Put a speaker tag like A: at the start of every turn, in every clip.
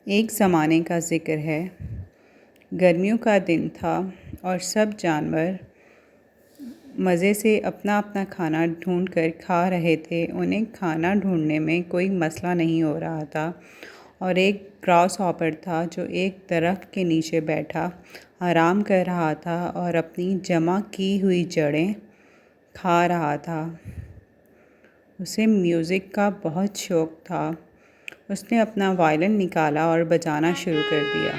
A: एक ज़माने का ज़िक्र है। गर्मियों का दिन था और सब जानवर मज़े से अपना अपना खाना ढूंढ कर खा रहे थे। उन्हें खाना ढूंढने में कोई मसला नहीं हो रहा था और एक ग्रास हॉपर था जो एक दरख्त के नीचे बैठा आराम कर रहा था और अपनी जमा की हुई जड़ें खा रहा था। उसे म्यूज़िक का बहुत शौक़ था। उसने अपना वायलिन निकाला और बजाना शुरू कर दिया।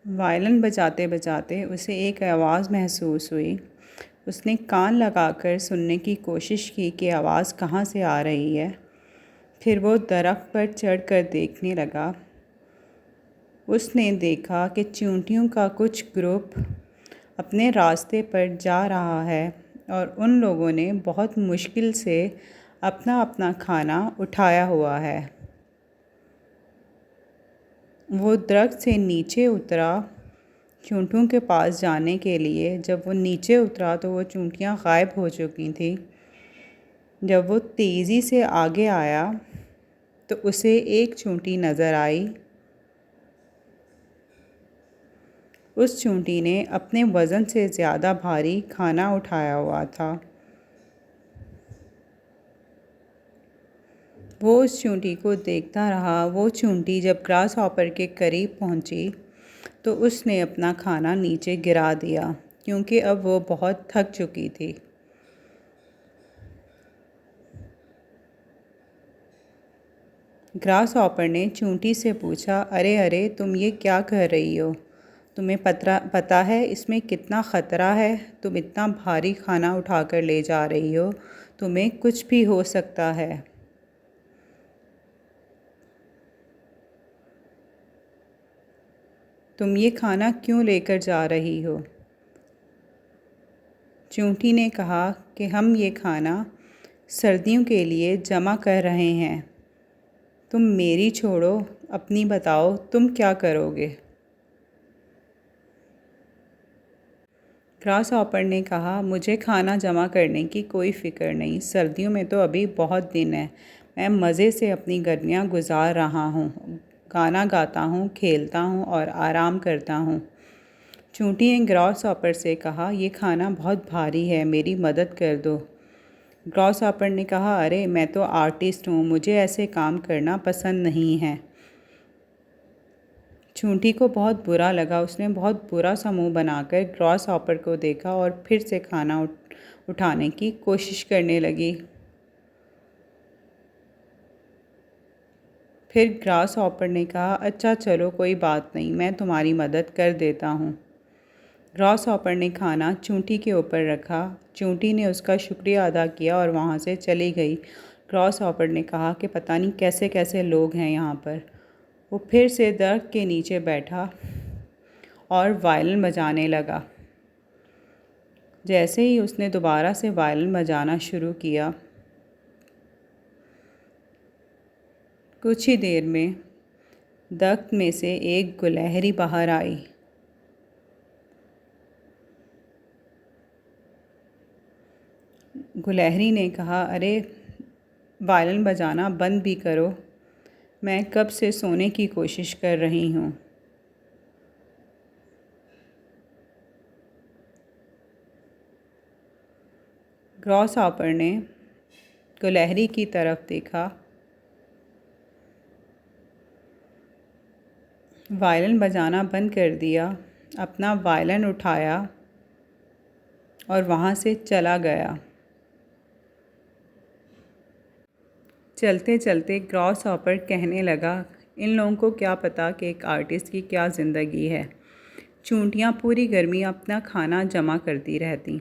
A: वायलिन बजाते बजाते उसे एक आवाज़ महसूस हुई। उसने कान लगाकर सुनने की कोशिश की कि आवाज़ कहाँ से आ रही है। फिर वो दरख्त पर चढ़कर देखने लगा। उसने देखा कि चींटियों का कुछ ग्रुप अपने रास्ते पर जा रहा है और उन लोगों ने बहुत मुश्किल से अपना अपना खाना उठाया हुआ है। वो दरख्त से नीचे उतरा चींटियों के पास जाने के लिए। जब वो नीचे उतरा तो वो चींटियाँ गायब हो चुकी थीं। जब वो तेज़ी से आगे आया तो उसे एक चींटी नज़र आई। उस चींटी ने अपने वज़न से ज़्यादा भारी खाना उठाया हुआ था। वो उस चींटी को देखता रहा। वो चींटी जब ग्रास हॉपर के करीब पहुंची तो उसने अपना खाना नीचे गिरा दिया क्योंकि अब वो बहुत थक चुकी थी। ग्रास हॉपर ने चींटी से पूछा, अरे अरे, तुम ये क्या कर रही हो? तुम्हें पता है इसमें कितना ख़तरा है? तुम इतना भारी खाना उठाकर ले जा रही हो, तुम्हें कुछ भी हो सकता है। तुम ये खाना क्यों लेकर जा रही हो? चींटी ने कहा कि हम ये खाना सर्दियों के लिए जमा कर रहे हैं। तुम मेरी छोड़ो, अपनी बताओ, तुम क्या करोगे? ग्रास हॉपर ने कहा, मुझे खाना जमा करने की कोई फ़िक्र नहीं। सर्दियों में तो अभी बहुत दिन है। मैं मज़े से अपनी गर्मियाँ गुजार रहा हूँ, गाना गाता हूँ, खेलता हूँ और आराम करता हूँ। चींटी ने ग्रास हॉपर से कहा, ये खाना बहुत भारी है, मेरी मदद कर दो। ग्रास हॉपर ने कहा, अरे मैं तो आर्टिस्ट हूँ, मुझे ऐसे काम करना पसंद नहीं है। चींटी को बहुत बुरा लगा। उसने बहुत बुरा सा मुँह बनाकर ग्रास हॉपर को देखा और फिर से खाना उठाने की कोशिश करने लगी। फिर ग्रास हॉपर ने कहा, अच्छा चलो कोई बात नहीं, मैं तुम्हारी मदद कर देता हूँ। ग्रास हॉपर ने खाना चींटी के ऊपर रखा। चींटी ने उसका शुक्रिया अदा किया और वहाँ से चली गई। ग्रास हॉपर ने कहा कि पता नहीं कैसे कैसे लोग हैं यहाँ पर। वो फिर से दरख्त के नीचे बैठा और वायलिन बजाने लगा। जैसे ही उसने दोबारा से वायलिन बजाना शुरू किया, कुछ ही देर में दरख्त में से एक गुलहरी बाहर आई। गुलहरी ने कहा, अरे वायलिन बजाना बंद भी करो, मैं कब से सोने की कोशिश कर रही हूँ। ग्रास हॉपर ने गुलहरी की तरफ देखा, वायलिन बजाना बंद कर दिया, अपना वायलिन उठाया और वहाँ से चला गया। चलते चलते ग्रास हॉपर कहने लगा, इन लोगों को क्या पता कि एक आर्टिस्ट की क्या ज़िंदगी है। चींटियाँ पूरी गर्मी अपना खाना जमा करती रहती।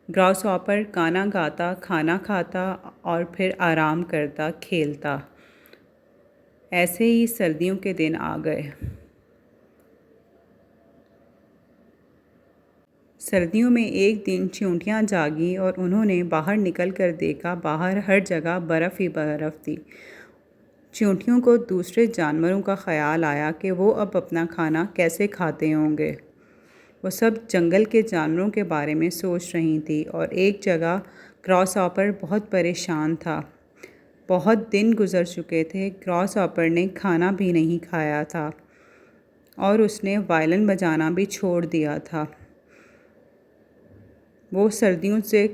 A: ग्रास हॉपर गाना गाता, खाना खाता और फिर आराम करता, खेलता। ऐसे ही सर्दियों के दिन आ गए। सर्दियों में एक दिन चींटियाँ जागी और उन्होंने बाहर निकल कर देखा, बाहर हर जगह बर्फ़ ही बर्फ़ थी। चींटियों को दूसरे जानवरों का ख़याल आया कि वो अब अपना खाना कैसे खाते होंगे। वो सब जंगल के जानवरों के बारे में सोच रही थी और एक जगह ग्रॉसहॉपर बहुत परेशान था। बहुत दिन गुजर चुके थे, ग्रॉसहॉपर ने खाना भी नहीं खाया था और उसने वायलिन बजाना भी छोड़ दिया था। वो सर्दियों से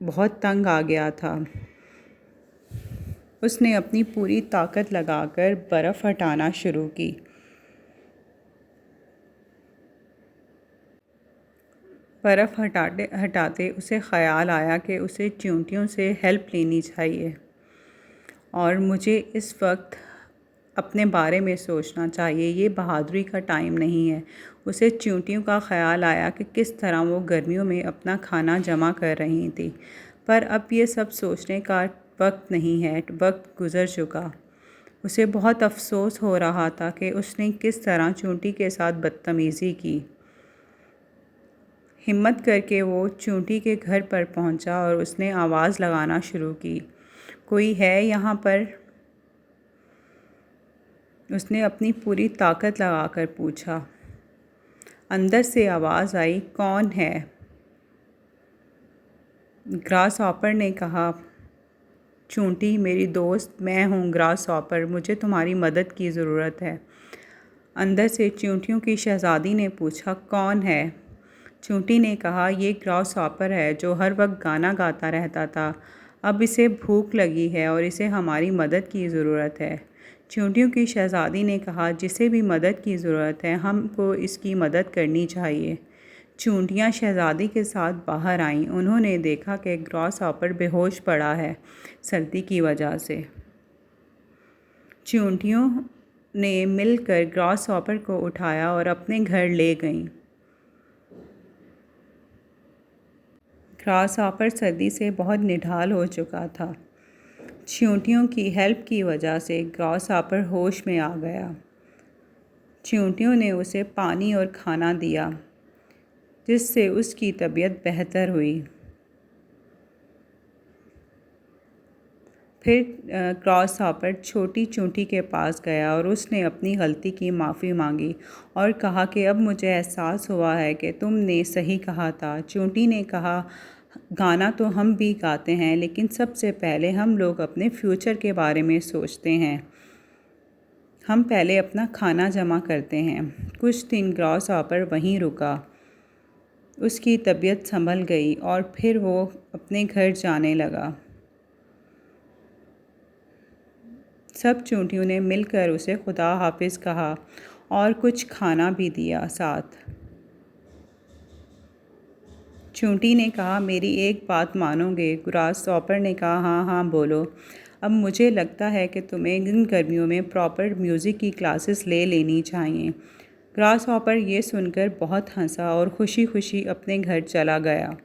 A: बहुत तंग आ गया था। उसने अपनी पूरी ताकत लगाकर बर्फ़ हटाना शुरू की। बर्फ़ हटाते हटाते उसे ख़याल आया कि उसे चींटियों से हेल्प लेनी चाहिए और मुझे इस वक्त अपने बारे में सोचना चाहिए। ये बहादुरी का टाइम नहीं है। उसे चींटियों का ख़याल आया कि किस तरह वो गर्मियों में अपना खाना जमा कर रही थी, पर अब ये सब सोचने का वक्त नहीं है, वक्त गुज़र चुका। उसे बहुत अफ़सोस हो रहा था कि उसने किस तरह चींटी के साथ बदतमीज़ी की। हिम्मत करके वो चींटी के घर पर पहुंचा और उसने आवाज़ लगाना शुरू की, कोई है यहाँ पर? उसने अपनी पूरी ताकत लगाकर पूछा। अंदर से आवाज़ आई, कौन है? ग्रासहॉपर ने कहा, चींटी मेरी दोस्त, मैं हूँ ग्रासहॉपर, मुझे तुम्हारी मदद की ज़रूरत है। अंदर से चींटियों की शहज़ादी ने पूछा, कौन है? चींटी ने कहा, ये ग्रासहॉपर है जो हर वक्त गाना गाता रहता था। अब इसे भूख लगी है और इसे हमारी मदद की ज़रूरत है। चींटियों की शहज़ादी ने कहा, जिसे भी मदद की ज़रूरत है हमको इसकी मदद करनी चाहिए। चींटियाँ शहज़ादी के साथ बाहर आईं। उन्होंने देखा कि ग्रासहॉपर बेहोश पड़ा है सर्दी की वजह से। चींटियों ने मिलकर ग्रासहॉपर को उठाया और अपने घर ले गईं। ग्रासहॉपर सर्दी से बहुत निढाल हो चुका था। चींटियों की हेल्प की वजह से ग्रासहॉपर होश में आ गया। चींटियों ने उसे पानी और खाना दिया, जिससे उसकी तबीयत बेहतर हुई। फिर ग्रासहॉपर छोटी चींटी के पास गया और उसने अपनी गलती की माफ़ी मांगी और कहा कि अब मुझे एहसास हुआ है कि तुमने सही कहा था। चींटी ने कहा, गाना तो हम भी गाते हैं, लेकिन सबसे पहले हम लोग अपने फ्यूचर के बारे में सोचते हैं। हम पहले अपना खाना जमा करते हैं। कुछ दिन ग्रासहॉपर वहीं रुका। उसकी तबीयत संभल गई और फिर वो अपने घर जाने लगा। सब चींटियों ने मिलकर उसे खुदा हाफिज़ कहा और कुछ खाना भी दिया साथ। चींटी ने कहा, मेरी एक बात मानोगे? ग्रासहॉपर ने कहा, हाँ हाँ बोलो। अब मुझे लगता है कि तुम्हें इन गर्मियों में प्रॉपर म्यूज़िक की क्लासेस ले लेनी चाहिए। ग्रासहॉपर ये सुनकर बहुत हंसा और खुशी खुशी अपने घर चला गया।